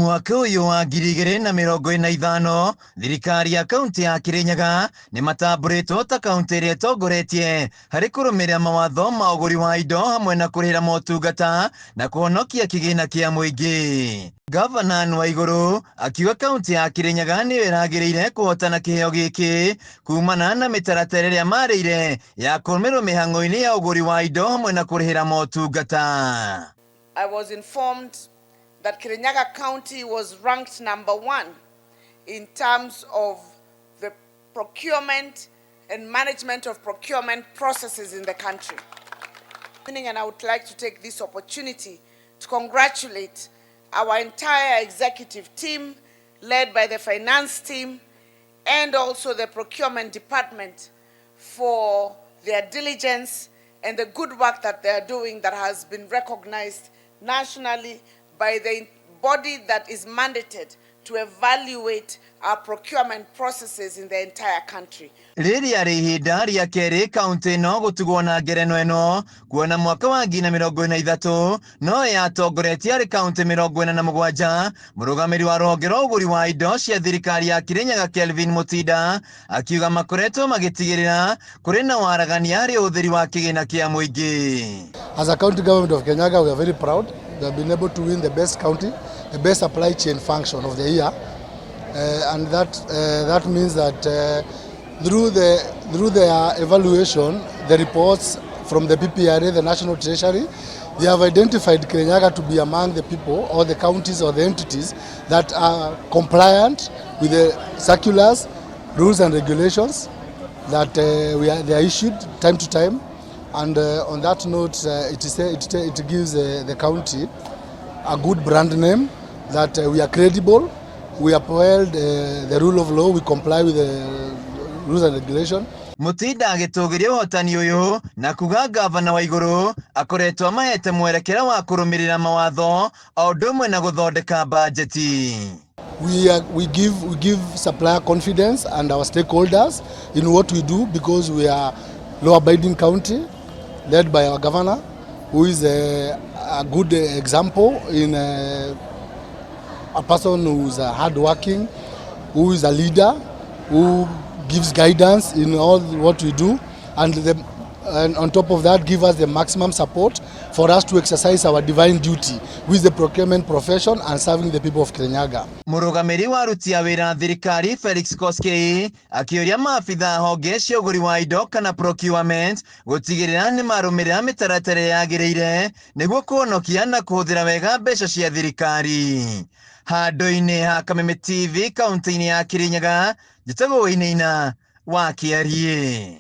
Mwaka uyu wa 2025 thirikari ya kaunti ya Kirinyaga ni matamburitwo ta kaunti iria itongoretie hari kurumirira mawatho ma uguri wa indo hamwe na kurihira motungata na kuhonokia kigina kia muingi. Gavana WAIGURU akiuga kaunti ya Kirinyaga ni iragiriire kuhotana kiheo giki kumana na mitaratara iria mariire ya kurumirwo mihango-ini ya uguri wa indo hamwe na kurihira motungata. I was informed that Kirinyaga County was ranked #1 in terms of the procurement and management of procurement processes in the country. And I would like to take this opportunity to congratulate our entire executive team, led by the finance team, and also the procurement department for their diligence and the good work that they are doing that has been recognized nationally by the body that is mandated to evaluate our procurement processes in the entire country. Riria rihinda ria keri kaunti no gutugwo na ngerenwa eno kuona mwaka wa 2023 no yatongoretie ari kaunti 47. Murugamiri wa ruhonge rwa uguri wa indo cia thirikari ya Kirinyaga Kelvin Mutinda akiuga makoretwo magitigirira kuri na waragania hari uthiri wa kigina kia muingi. As a county government of Kirinyaga, we are very proud. We have been able to win the best county, the best supply chain function of the year, and that means that through their evaluation, the reports from the PPRA, the National Treasury, they have identified Kirinyaga to be among the people or the counties or the entities that are compliant with the circulars, rules and regulations that they are issued time to time. And on that note, it gives the county a good brand name that we are credible, we uphold the rule of law, we comply with the rules and regulation. Mutinda agitugiria uhotani uyu na kuga gavana WAIGURU akoretwo amahete mwerekera wa kurumirira mawatho o ndumwe na guthondeka bajeti. We give supplier confidence and our stakeholders in what we do, because we are law-abiding county led by our governor, who is a good example in a person who is hardworking, who is a leader, who gives guidance in all what we do, and on top of that give us the maximum support for us to exercise our divine duty with the procurement profession and serving the people of Kirinyaga. Murugamiri wa aruti a wira thirikari Felix Koskei akiuria maabitha honge cia uguri wa indo kana procurement gutigirira ni marumirira mitaratara yagiriire niguo kuhonokia na kuhuthira wega mbeca cia thirikari. Handu-ini ha Kameme TV kaunti-ini ya Kirinyaga, Gitugwo-ini wa YAGIRIIRE.